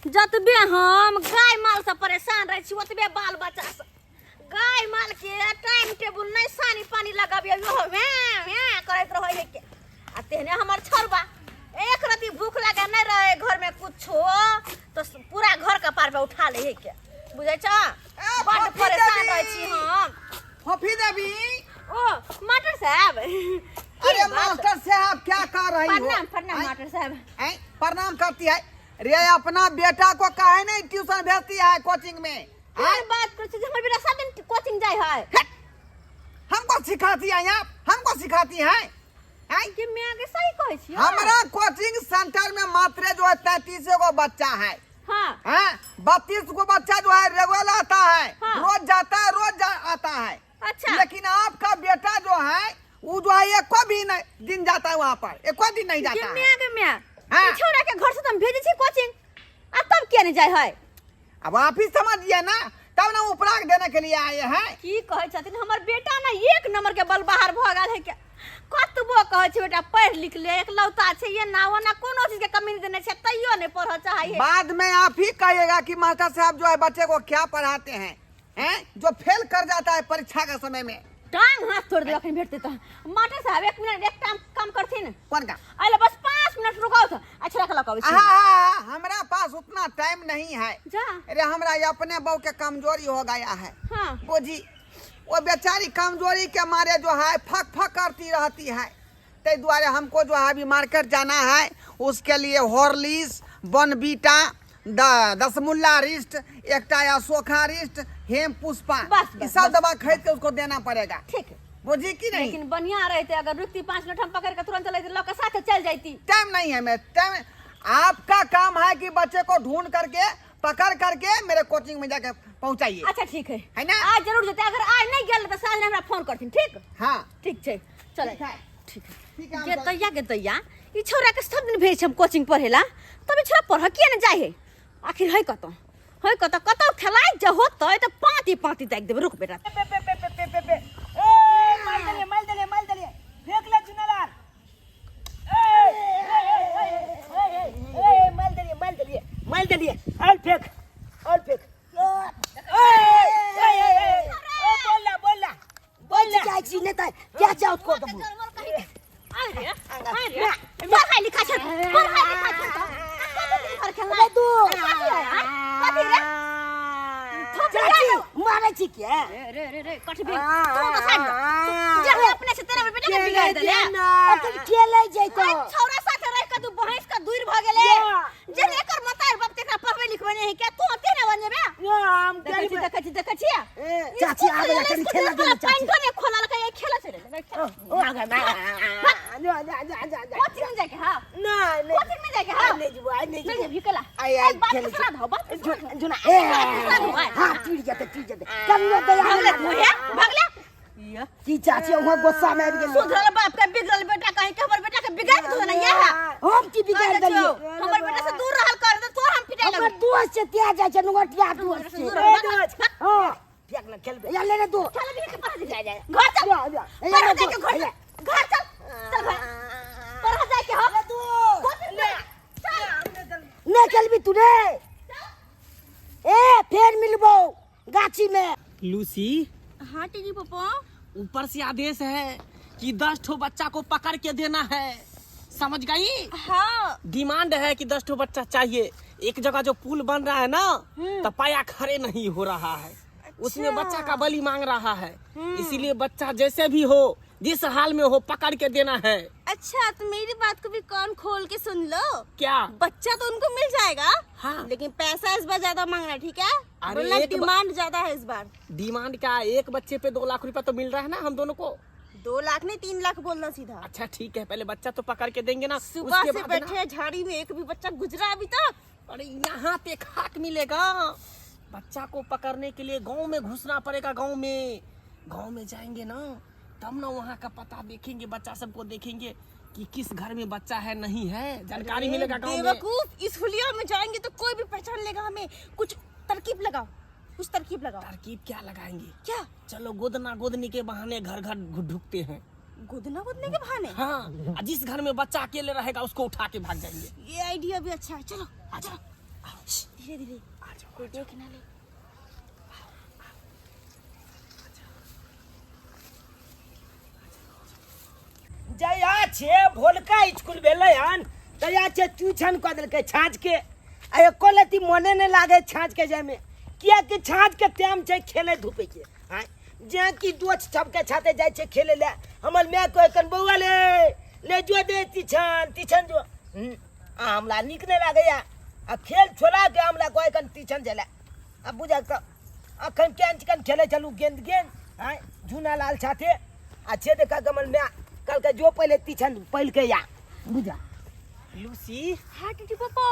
जतबे हम गाय माल से परेशान रहे छी ओतबे बाल बच्चा से गाय माल के टाइम टेबुल नहीं सानी पानी लगाबिए करत रहे है के आ तेने हमर छोरबा एक रति भूख लगे नहीं रहे घर में कुछो तो पूरा घर का पार पे उठा ले है के बुझै छ बड़ परेशान रहे छी हम। फफी देवी ओ मास्टर साहब अरे मास्टर साहब क्या कर रही हो? प्रणाम प्रणाम मास्टर साहब। प्रणाम करती है रे अपना बेटा को काहे नहीं ट्यूशन भेजती है कोचिंग में? बात कर हमर बेटा सब दिन कोचिंग जाय है। हमको सिखाती है आप हमको सिखाती है कि मैं आगे सही कहै छी। हमारा कोचिंग सेंटर में मात्र जो है 33 गो बच्चा है। हाँ 32 गो बच्चा जो है रेगुलर आता है। हाँ। रोज जाता है रोज आता है। अच्छा लेकिन आपका बेटा जो है वो जो है एको भी नहीं दिन जाता है वहाँ पर एको दिन नहीं जाता है। हाँ। छोरा के घर से तुम भेजे छी कोचिंग अब तब क्या नहीं जाय है? अब आप ही समझिए ना तब ना उपराग देने के लिए आए हैं। की कहै छथिन हमर बेटा ना एक नंबर के बल बाहर भ गेल है के कतबो कहै छी बेटा पढ़ लिख ले एकलौता छै ये ना वो ना कोनो चीज के कमी नहीं देने छै तैयो नहीं पढ़ चाहे। बाद में आप ही कहिएगा कि मास्टर साहब जो है बच्चे को क्या पढ़ाते हैं जो फेल कर जाता है परीक्षा के समय में टांग हाथ तोड़ दे अखन भेटते तो। मास्टर साहब 1 मिनट एक काम करथिन कौन का आइले बस 5 मिनट रुकाओ तो अच्छा रख लकावे छी। हां हमरा पास उतना टाइम नहीं है जा अरे हमरा अपने बहू के कमजोरी हो गया है। हां बोझी वो बेचारी कमजोरी के मारे जो है फक फक करती रहती है ते द्वारे हमको जो है अभी मार्केट जाना है उसके लिए हॉर्लिक्स बॉर्नवीटा 10 मुल्ला रिस्ट एक अशोका रिस्ट हेम पुष्पा ये सब दवा खरीद के उसको देना पड़ेगा। ठीक है बुझी की नहीं? लेकिन बढ़िया रहते अगर रुकती 5 मिनट हम पकड़ के तुरंत चले लोग के साथ चल जाती। टाइम नहीं है मैं टाइम आपका काम है कि बच्चे को ढूंढ करके पकड़ करके मेरे कोचिंग में जाके पहुंचाइए। अच्छा ठीक है ना आज जरूर जते अगर आज नहीं गेल तो साँझ में हमरा फोन करथिन। ठीक हाँ ठीक है चल ठीक ठीक है के दैया ई छोरा के सब दिन भेज हम कोचिंग पढ़ेला तब छोरा पढ़ किया न जाय है आखिर है कतो खेलाइ जे होतै त पाती देख देबे। रुक बेटा माल दले फेंक ले चुनलार माल दलिए और फेंक बोला क्या चीज नेता क्या चाहो उसको तुम अरे पढ़ाई लिखा छ खेला तू कथि रे चाची मारे छी क्या रे कथि बे तू तो साइड जे अपने से तेरा बेटा के बिगाड़ देले अपन खेले जइतो छौरा साथे रह के तू भैंस का दूर भ गेले जे एकर मतार बाप तेरा पढ़बे लिखबे नहीं है क्या तू तेरे बने बे हम देखै छी चाची आगे जाके खेला दे चाची पानी ने खोला लगा ये खेला चले आगे जा कोचिंग में जाके हां नहीं कोचिंग में जाके हां नहीं नहीं भी कला आई बात के सुना दो बात जुना हां टूट जाते कम न दया भागले की चाची वहां गुस्सा में आ गेल सुधरल बाप का बिगड़ल बेटा कहीं के हमर बेटा के बिगाड़ दो ना ये हम की बिगाड़ देलिए हमर बेटा से दूर रहल कर दे तो हम पिटाई हमर दोस्त से त्या जाय छै नोटिया दोस्त से हां फेंक न खेलबे या ले रे दो चल भी के पढ़ा जाए घर चल पढ़ा जाए के घर चल पढ़ा जाए के हो ले चल भी तू रे ए फिर मिलबो गाछी में। लूसी हां टीजी पापा ऊपर से आदेश है कि 10 ठो बच्चा को पकड़ के देना है समझ गई? हां डिमांड है कि 10 ठो बच्चा चाहिए। एक जगह जो पुल बन रहा है ना तो पाया खड़े नहीं हो रहा है। उसमें बच्चा का बलि मांग रहा है इसीलिए बच्चा जैसे भी हो जिस हाल में हो पकड़ के देना है। अच्छा तो मेरी बात को भी कान खोल के सुन लो। क्या बच्चा तो उनको मिल जाएगा हाँ लेकिन पैसा इस बार ज्यादा मांगना ठीक है? अरे डिमांड ज्यादा है इस बार। डिमांड क्या एक बच्चे पे 2 लाख रुपया तो मिल रहा है ना हम दोनों को। 2 लाख नहीं 3 लाख बोलना सीधा। अच्छा ठीक है पहले बच्चा तो पकड़ के देंगे ना। सुबह से बैठे झाड़ी में एक भी बच्चा गुजरा अभी तक। अरे यहाँ पे खाक मिलेगा। बच्चा को पकड़ने के लिए गांव में घुसना पड़ेगा। गांव में जाएंगे ना तब ना वहाँ का पता देखेंगे बच्चा सबको देखेंगे कि किस घर में बच्चा है नहीं है जानकारी मिलेगा गांव में। बेवकूफ इस हुलिया में जाएंगे तो कोई भी पहचान लेगा हमें। कुछ तरकीब लगाओ तरकीब क्या लगाएंगे? क्या चलो गोदना गोदनी के बहाने घर ढुकते हैं। गोदना गोदने के बहाने? हाँ जिस घर में बच्चा अकेले रहेगा उसको उठा के भाग जाएंगे। ये आइडिया भी अच्छा है। चलो आ जाओ। धीरे धीरे कोई देख ना ले। जया छे भोलका स्कूल भेलै हन तया छे ट्यूशन क देलकै छाँझ के आ एको लती मने नहीं लागे छाँझ के जाय में किया कि छाँझ के टाइम छे खेले धूपे के हां जे की दोस्त सबके साथे जाय छे खेले ले हमर मैं कोई कन बौआ ले जो दे तीछन जो हमला निक नहीं लागे या आ खेल छोड़ा के हमला कोई कन तीछन जला अब बुझा त अखन केन खेले चलू गेंद हां झूना लाल साथे अच्छे देखा कमल मैं कल का जो पहले तीछन पहल के या बुझा। लूसी हाँ टीटी पापा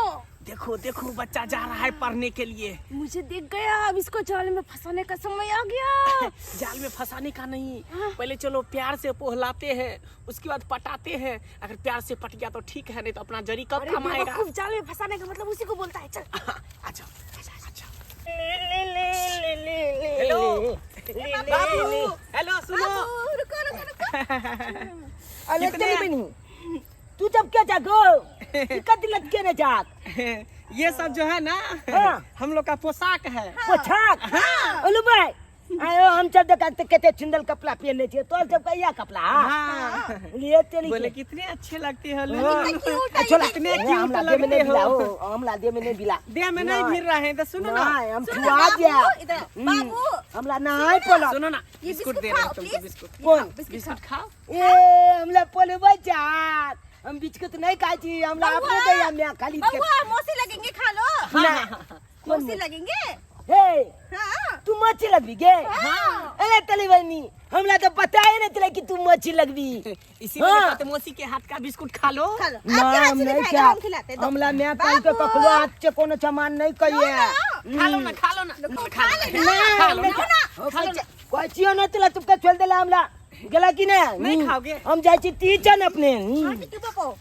देखो देखो बच्चा जा रहा है पढ़ने के लिए। मुझे दिख गया, अब इसको जाल में फंसाने का समय आ गया। जाल में फंसाने का नहीं, पहले चलो प्यार से पोहलाते हैं उसके बाद पटाते हैं। अगर प्यार से पट गया तो ठीक है, नहीं तो अपना जरी कब कमाएगा। खूब जाल में फंसाने का मतलब उसी को बोलता है। चल अच्छा अच्छा। हेलो बाबू हेलो सुनो। अरे तेरी बहनी तू जब क्या जागो दिक्कत दिलत के न जाग। ये सब जो है ना हम लोग का पोशाक है। पोशाक ओलू भाई आयो हम सब देखते कितने सुंदर कपड़ा पहने छे तो सब का यह कपड़ा लिए तेरी बोले कितने अच्छे लगते हैं अच्छा कितने क्यूट लगते हो। हमला दे में नहीं बिला दे में नहीं भिड़ रहे हैं तो सुनो ना हम छुआ दिया बाबू हमला नहीं पोला सुनो ना बिस्कुट दे रहे हैं तुमको। बिस्कुट कौन बिस्कुट खाओ। ए हमला पोले बच्चा हम बिस्कुट नहीं खाई थी हमला आपने दे या मैं खाली के मौसी लगेंगे, खा लो। मौसी लगेंगे। हे हाँ तू मच्छी लगवी गे। अरे तली बहनी हमला तो पता ही नहीं चला कि तू मच्छी लगवी। इसीलिए कहते मौसी के हाथ का बिस्कुट खा लो। नाम नहीं क्या हमला मैं कल के कखलो हाथ से कोनो सामान नहीं कहिए। खा लो ना खा लो ना खा लो ना कोई चीज नहीं चला तुमका छोड़ देला हमला गेला कि नहीं खाओगे। हम जाई छी तीचन अपने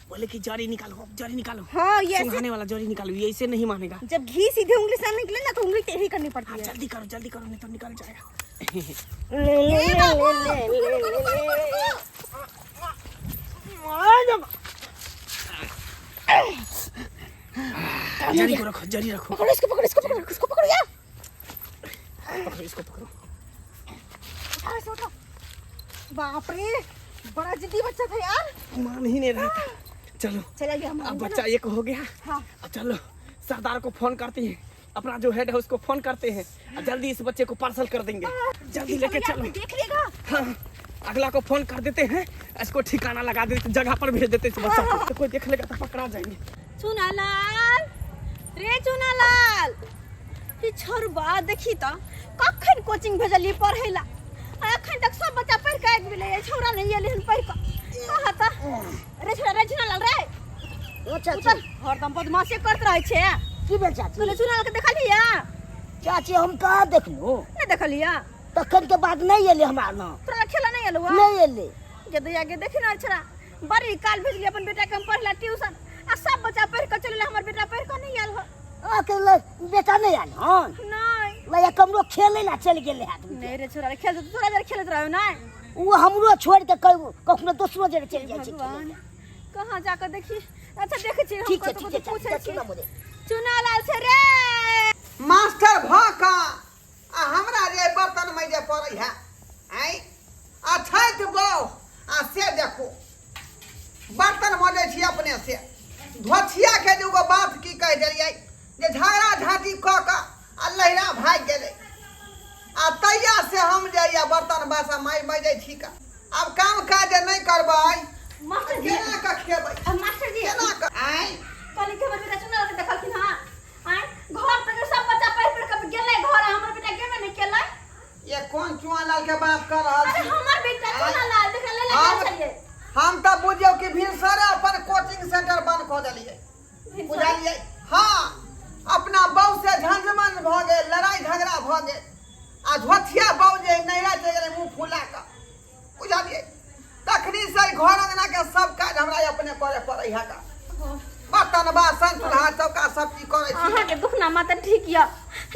बोले कि जरी निकालो। हाँ ये सिंघाने वाला जरी निकालो, ये ऐसे नहीं मानेगा। जब घी सीधे उंगली से निकले ना तो उंगली टेढ़ी करनी पड़ती है। जल्दी करो नहीं तो निकल जाएगा। जरी रखो। पकड़ो इसको पकड़ो यार। इसको पकड़ो। उठाओ। बाप रे बड़ा जिद्दी बच्चा था यार। मान ही नहीं रहा था। चलो चला गया अब बच्चा एक हो गया। हाँ। अब चलो सरदार को फोन करते हैं, अपना जो हेड है उसको फोन करते हैं और जल्दी इस बच्चे को पार्सल कर देंगे। जल्दी लेके चलो। देख लेगा। हाँ अगला को फोन कर देते हैं, इसको ठिकाना लगा देते, जगह पर भेज देते इस बच्चा को। तो कोई देख लेगा तो पकड़ा जाएंगे। चुनालाल रे चुनालाल ये छोरबा देखी तो कखन कोचिंग भेजली पढ़ैला अखन तक सब बच्चा पढ़ के आबि गेलै। छोरा नहीं एलै हन पढ़ के कहा था रे छोरा रे चुनालाल रे अच्छा उतर हरदम बदमाशी करत रहै छे। की भेल चाची तूने चुनालाल के देखलिया? चाची हम का देखलो नहीं देखलिया? तखन के बाद नहीं एले हमार ना तोरा खेला नहीं एलुआ? नहीं एले जे दया के देखी ना छोरा बड़ी काल भेजली अपन बेटा के हम पढ़ला ट्यूशन आ सब बच्चा पढ़ के चलले, हमर बेटा पढ़ के नहीं आल हो। अकेले बेटा नहीं आल हन नहीं लया कमरो खेले ला चल गेले हाथ में। नहीं रे छोरा रे खेल तोरा जर खेलत रहौ ना वो हमरो छोड़ के कखनो दोसरो जरे चल जाय छै। भगवान कहां जाकर देखी। अच्छा देख छी हम ठीक है को ठीक है पूछे चाची छी ना मोरे चुनालाल से रे मास्टर भका आ हमरा रे बर्तन में जे पड़ै है आई अछैत बौ आ से देखो बर्तन मजे छी अपने से धोछिया के दुगो बात की कह देलियै जे झगड़ा झांटी क के आ लहरा भाग गेलै आ तैया से हम जाइया बर्तन बासा माय मजे छी का। अब काम काज नहीं करबै मास्टर जी केना के खेबै मास्टर जी केना के आई कल के बेटा चुनालाल के देखल कि हां आई घर तक सब बच्चा पढ़ के गेलै घर हमर बेटा गेबे नहीं केलै। ये कौन चुनालाल के बात कर रहल अरे छी? हमर बेटा चुनालाल देख ले ले चलिए हम तो बुझियो कि भिनसरे अपन कोचिंग सेंटर बंद कर देलिए बुझलिए। हाँ अपना बहू से झंझमन भ गेल, लड़ाई झगड़ा भ गेल आ झोथिया बहू जे नैरा चल गेलै मुंह फुला के बुझलिए। तखनी से घर अंगना के सब काज हमरा अपने करे पड़ै है का। बर्तन बासन चूल्हा चौका सब चीज करे छी। अहाँ के दुख ना माता ठीक या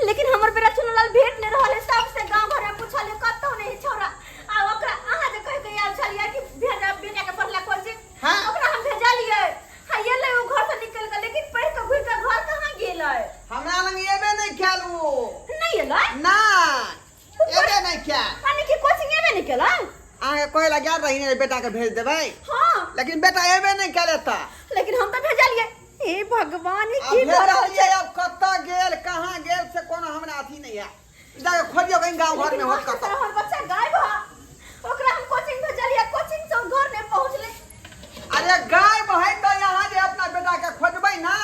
लेकिन हमर बेटा चुनालाल भेट नहीं रहल है। सबसे गांव भर में पूछले कतौ नहीं छोरा आ ओकरा अहाँ जे कह के आल छलिए कि भेजा बेटा के पढ़ला कोचिंग हाँ। ओकरा हम भेजलिए। हां ये ले वो घर से निकल के लेकिन पढ़ के घुर के घर कहां गेलै? हमरा लंग केला आगे कोई लगा रही नहीं बेटा के भेज देबै हाँ लेकिन बेटा एबे नहीं करे ता लेकिन हम तो भेजलिए हे भगवान अब की भर भेजलिए अब कत्ता गेल कहाँ गेल से कोनो हमरा अथी नहीं है जाके खोजियो कहीं गांव घर में होत कत्ता हमर बच्चा गायब है ओकरा हम कोचिंग भेजलिए कोचिंग से घर में पहुंचले अरे गायब है तो यहाँ जे अपना बेटा के खोजबै ना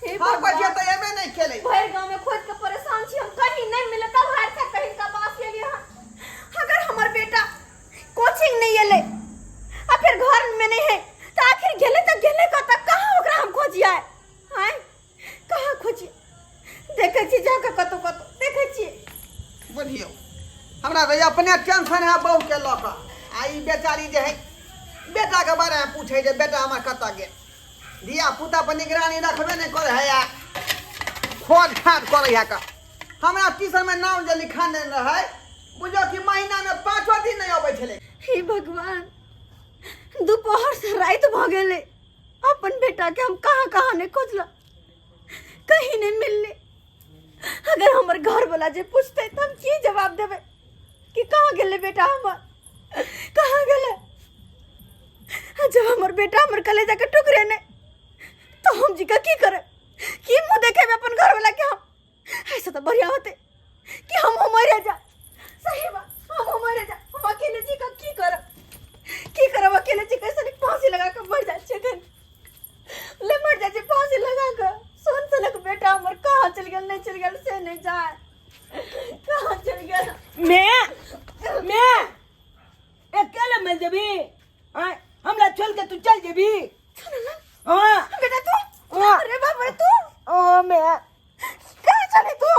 हे हम बच्चे तो एबे नहीं खेले भर गांव में खोज के परेशान छी हम कहीं नहीं मिलता हर तक कहीं का बात के लिए अगर हमर बेटा कोचिंग नहीं एले आ फिर घर में नहीं है तो आखिर गेले का तक कहां ओकरा हम खोजिया हैं कहां खोजिए देखे छी जाके कतो देखे छी बोलियो हमरा तो अपने टेंशन है बहू के लक आई बेचारी जे है बेटा के बारे में पूछे जे बेटा हमर कत्ता गेल धिया पुता पर निगरानी रखबे नहीं करे है या खोज खाट करे है का हमरा ट्यूशन में नाम जे लिखा नहीं रहे बुझो कि महीना में 5 दिन नहीं आबै छले हे भगवान दोपहर से रात भ गेले अपन बेटा के हम कहां ने खोजला कहीं नहीं मिलले अगर हमर घर वाला जे पूछते त हम की जवाब देबे कि कहां गेले बेटा हमर कहां गेले जब हमर बेटा हमर कलेजा के टुकड़े ने तो हम जी का की करे की मुंह देखे में अपन घर वाला के हम ऐसा तो बढ़िया होते कि हम मर जा सही बात हम मर जा हम अकेले जी का की करब अकेले जी कैसे फांसी लगा के मर जा छे ले मर जा जे फांसी लगा के सुन तलक बेटा हमर कहां चल गेल नहीं चल गेल से नहीं जाए कहां चल गेल मैं अकेले में जबी हमरा छोड़ के तू चल जेबी हां बेटा तू अरे बाप रे तू ओ मैं कहां चले तू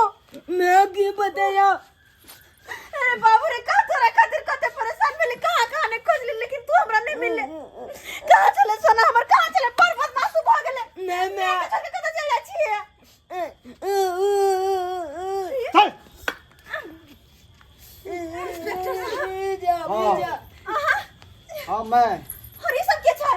मैं की बताया अरे बाबू रे का तोरा खातिर कते परेशान मिले कहां ने खोज ले लेकिन तू हमरा नहीं मिलले कहां चले सोना हमर कहां चले पर्वत मासू भ गेले मैं कते चल छी चल हाँ मैं और ये सब क्या छै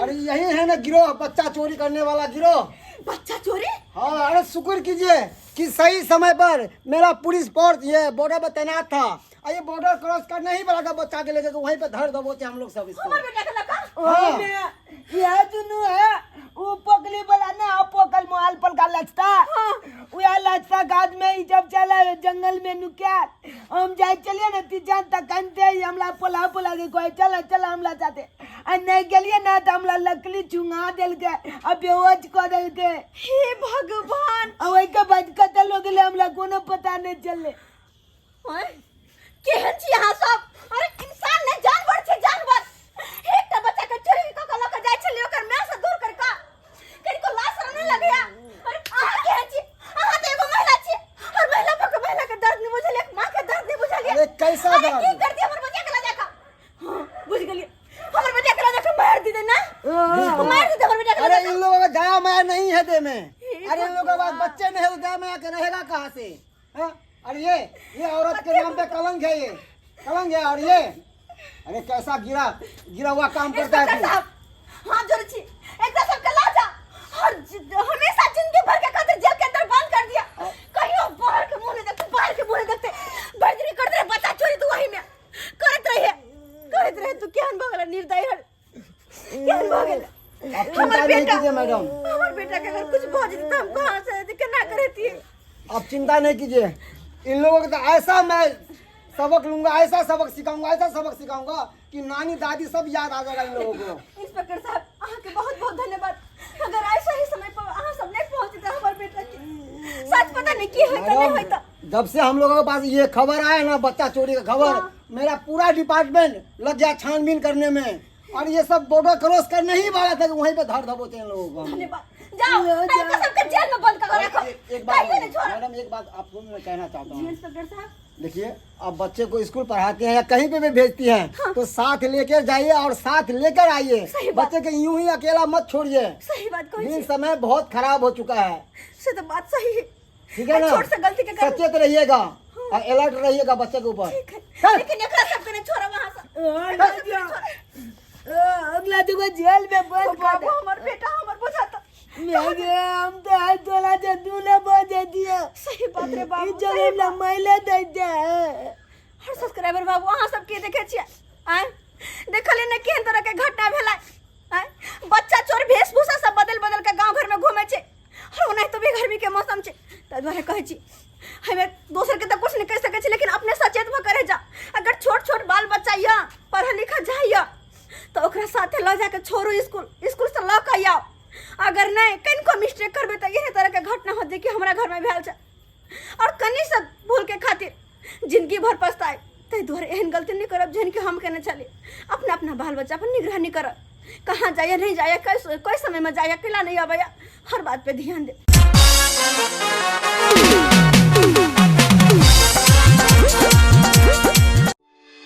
अरे यही है ना गिरोह बच्चा चोरी करने वाला गिरोह बच्चा चोरी हाँ अरे शुक्र कीजिए कि सही समय पर मेरा पुलिस फोर्स ये बॉर्डर पर तैनात था और ये बॉर्डर क्रॉस करने ही वाला था बच्चा के लेके तो वहीं पे धर दबोचे हम लोग सब इसको हमर बेटा के लगा ओ मैं ये दुनु है वो पकली वाला ना पकल मोहाल पर का लचता वो या लचता गाज में ही जब चला जंगल में नुक्या हम जाए चलिए ना तीजान तक कंते हमला पोला के कोई चला हमला जाते आ नहीं गेलिए ना तो हमला लकली चुंगा देल के अब बेहोश कर देल के हे भगवान ओए के बज कतल हो गेले हमला कोनो पता नहीं चले ओए केहन छी यहां सब अरे इंसान ने जानवर छै जानवर एक त बच्चा के चोरी क लक जाय छले ओकर मां से दूर कर का कनिको लाश नहीं लगया अरे आहा केहन छी आहा त एगो महिला छी और महिला पर महिला के दर्द नहीं बुझल एक मां के दर्द नहीं बुझल अरे कैसा अरे दर्द? की कर दिया हमर बच्चा के लजा का हां बुझ गेलिए हमर बच्चा के लजा के मार दी दे ना मार दी दे हमर बच्चा के अरे लजा इन लोगों का दया माया नहीं है दे में अरे इन लोगों के पास बच्चे नहीं है तो दया माया के रहेगा कहाँ से हाँ? अरे ये औरत के नाम पे कलंक है ये कलंक है और ये अरे कैसा गिरा हुआ काम करता है तू साहब हां जोड़ छी एकरा सब के लाजा और हमेशा जिंदगी भर के खातिर जेल के अंदर बंद कर दिया कहियो बाहर के मुंह नहीं देखते बाहर के मुंह नहीं देखते बजरी कर दे बच्चा चोरी तू वही में करत रहे तू केहन भगला निर्दयी हर केहन भगला आप चिंता नहीं कीजिए मैडम हमर बेटा के अगर कुछ भौज तो हम कहां से केना करती है आप चिंता नहीं कीजिए इन लोगों को तो ऐसा मैं सबक लूंगा ऐसा सबक सिखाऊंगा कि नानी दादी सब याद आ जाएगा इन लोगों को इंस्पेक्टर साहब आहा के बहुत बहुत धन्यवाद अगर ऐसा ही समय पर आहा सब नहीं पहुंचे तो हमारे बेटा की सच पता नहीं की होता नहीं होता जब से हम लोगों के पास ये खबर आया ना बच्चा चोरी का खबर मेरा पूरा डिपार्टमेंट लग गया छानबीन करने में और ये सब बॉर्डर क्रॉस करने ही वाला था कि वहीं पे धर दबोचे इन लोगों को धन्यवाद जाओ ऐसा सबके जेल में बंद कर रखो एक बात मैडम एक बात आपको मैं कहना चाहता हूँ इंस्पेक्टर साहब देखिए आप बच्चे को स्कूल पढ़ाते हैं या कहीं पे भी भेजती हैं तो साथ लेकर जाइए और साथ लेकर आइए बच्चे के यूं ही अकेला मत छोड़िए सही बात कोई दिन समय बहुत खराब हो चुका है से तो बात सही है ठीक है ना छोट से गलती के कारण सचेत रहिएगा और अलर्ट रहिएगा बच्चे के ऊपर ठीक है लेकिन एकरा सब के छोड़ा वहां से अगला जगह जेल में बंद कर बाबू हमर बेटा हमर बुझाता हम तो आज तोला से दूल्हा बजे दिया सही बात रे बाबू जगह ना मैले दे दे और सब्सक्राइबर बाबू अहाँ सब के देखे छियै आय देखलिए ने केहन तरह के घटना भेलै आय बच्चा चोर वेशभूषा सब बदल बदल के गांव घर में घूमे छै और ओनाहि तो बेघरमी के मौसम छै ताहि दुआरे कहै छी हमें दोसर के तो कुछ नहीं कह सकै छी लेकिन अपने सचेत भ करे जा अगर छोट छोट बाल बच्चा या पढ़ लिखा जाइए तो ओकरा साथे ल जाके छोड़ू स्कूल से ल के आओ अगर नहीं कनिको मिस्टेक करबे तो यही तरह के घटना हो देखिए हमारा घर में भेल छै और कनी से भूल के खातिर जिंदगी भर पछताए ताहि दुआरे एहन गलती नहीं करब जेहन कि हम केने चली अपना अपना बाल बच्चा पर निगरानी करब कहाँ जाइए नहीं जाइए कोई समय में जाइए अकेला नहीं आबैया हर बात पे ध्यान दे